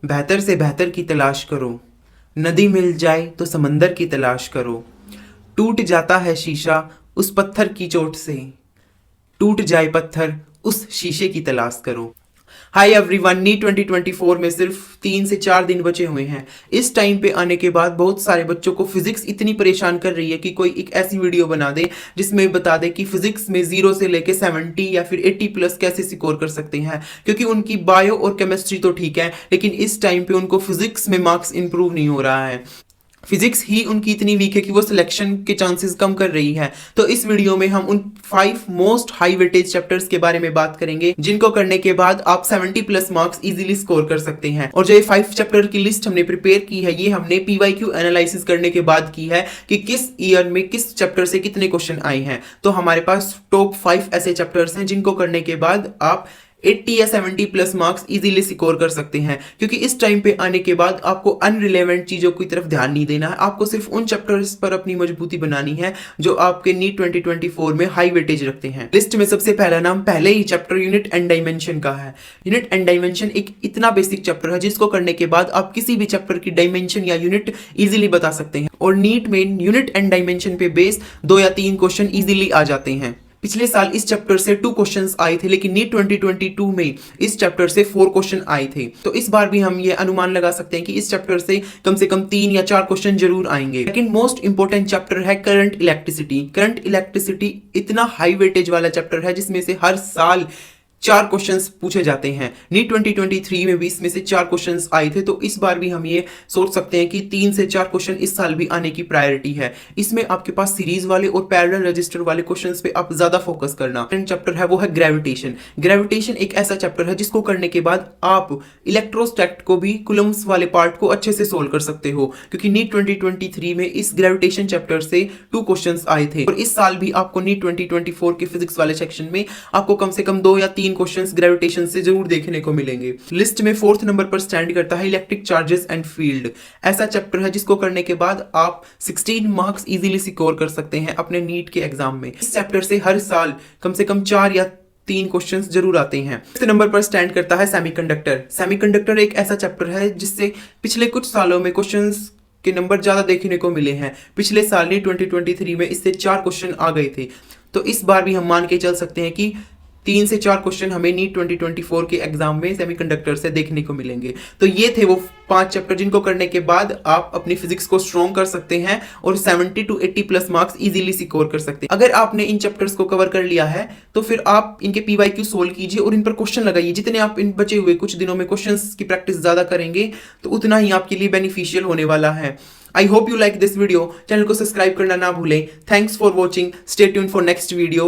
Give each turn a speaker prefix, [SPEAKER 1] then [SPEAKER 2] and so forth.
[SPEAKER 1] बेहतर से बेहतर की तलाश करो, नदी मिल जाए तो समंदर की तलाश करो। टूट जाता है शीशा उस पत्थर की चोट से, टूट जाए पत्थर उस शीशे की तलाश करो। हाय एवरीवन, नीट 2024 में सिर्फ 3 से 4 दिन बचे हुए हैं। इस टाइम पे आने के बाद बहुत सारे बच्चों को फिजिक्स इतनी परेशान कर रही है कि कोई एक ऐसी वीडियो बना दे जिसमें बता दे कि फिजिक्स में 0 से लेके 70 या फिर 80 प्लस कैसे स्कोर कर सकते हैं, क्योंकि उनकी बायो और केमिस्ट्री तो ठीक है लेकिन इस टाइम पे उनको फिजिक्स में मार्क्स इंप्रूव नहीं हो रहा है। फिजिक्स ही उनकी इतनी वीक है कि वो सिलेक्शन के चांसेस कम कर रही है। तो इस वीडियो में हम उन 5 मोस्ट हाई वेटेज चैप्टर्स के बारे में बात करेंगे जिनको करने के बाद आप 70 प्लस मार्क्स इजीली स्कोर कर सकते हैं। और जो ये 5 चैप्टर की लिस्ट हमने प्रिपेयर की है, ये हमने PYQ एनालिसिस करने के बाद की है कि किस ईयर में किस चैप्टर से कितने क्वेश्चन आए हैं। तो हमारे पास टॉप 5 ऐसे चैप्टर्स हैं जिनको करने के बाद आप 80 या 70 प्लस मार्क्स इजीली स्कोर कर सकते हैं, क्योंकि इस टाइम पे आने के बाद आपको अनरिलेवेंट चीजों की तरफ ध्यान नहीं देना है। आपको सिर्फ उन चैप्टर्स पर अपनी मजबूती बनानी है जो आपके नीट 2024 में हाई वेटेज रखते हैं। लिस्ट में सबसे पहला नाम पहले ही चैप्टर यूनिट एंड डायमेंशन का है। यूनिट एंड डायमेंशन एक इतना बेसिक चैप्टर है जिसको करने के बाद आप किसी भी चैप्टर की डायमेंशन या यूनिट इजीली बता सकते हैं। और नीट में यूनिट एंड डायमेंशन पे बेस 2 या 3 क्वेश्चन इजीली आ जाते हैं। पिछले साल इस चैप्टर से 2 क्वेश्चंस आए थे, लेकिन नीट 2022 में इस चैप्टर से 4 क्वेश्चन आए थे। तो इस बार भी हम ये अनुमान लगा सकते हैं कि इस चैप्टर से कम 3 या 4 क्वेश्चन जरूर आएंगे। लेकिन मोस्ट इंपोर्टेंट चैप्टर है करंट इलेक्ट्रिसिटी। करंट इलेक्ट्रिसिटी इतना हाई वेटेज वाला चैप्टर है जिसमें से हर साल 4 क्वेश्चंस पूछे जाते हैं। नीट 2023 में भी इसमें से 4 क्वेश्चंस आए थे। तो इस बार भी हम ये सोच सकते हैं कि 3 से 4 क्वेश्चन इस साल भी आने की प्रायोरिटी है। इसमें आपके पास सीरीज वाले और पैरेलल रजिस्टर वाले क्वेश्चंस पे आप ज्यादा फोकस करना। चैप्टर है वो है ग्रेविटेशन। ग्रेविटेशन एक ऐसा चैप्टर है जिसको करने के बाद आप इलेक्ट्रोस्टैट को भी, कुलम्स वाले पार्ट को अच्छे से सोल्व कर सकते हो, क्योंकि नीट 2023 में इस ग्रेविटेशन चैप्टर से 2 क्वेश्चंस आए थे। और इस साल भी आपको नीट 2024 के फिजिक्स वाले सेक्शन में आपको कम से कम 2 या 3 क्वेश्चंस ग्रेविटेशन से जरूर देखने को मिलेंगे। लिस्ट में 4th नंबर पर स्टैंड करता है इलेक्ट्रिक चार्जेस एंड फील्ड। ऐसा चैप्टर है जिसको करने के बाद आप 16 मार्क्स इजीली सिक्योर कर सकते हैं अपने नीट के एग्जाम में। इस चैप्टर से हर साल कम से कम 4 या 3 क्वेश्चंस जरूर आते हैं। इस नंबर पर स्टैंड करता है सेमीकंडक्टर। सेमीकंडक्टर एक ऐसा चैप्टर है जिससे पिछले कुछ सालों में क्वेश्चंस के नंबर ज्यादा देखने को मिले हैं। पिछले साल नीट 2023 में इससे 4 क्वेश्चन आ गए थे। तो इस बार भी हम मान के चल सकते हैं कि 3 से 4 क्वेश्चन हमें नीट 2024 के एग्जाम में सेमीकंडक्टर से देखने को मिलेंगे। तो ये थे वो 5 चैप्टर जिनको करने के बाद आप अपनी फिजिक्स को स्ट्रॉन्ग कर सकते हैं और 70 to 80 plus marks easily secure कर सकते हैं। अगर आपने इन चैप्टर्स को कवर कर लिया है तो फिर आप इनके PYQ सोल्व कीजिए और इन पर क्वेश्चन लगाइए। जितने आप इन बचे हुए कुछ दिनों में क्वेश्चंस की प्रैक्टिस ज्यादा करेंगे तो उतना ही आपके लिए बेनिफिशियल होने वाला है। I hope you like this video. Channel को सब्सक्राइब करना ना भूलें। Thanks for watching. Stay tuned for next video.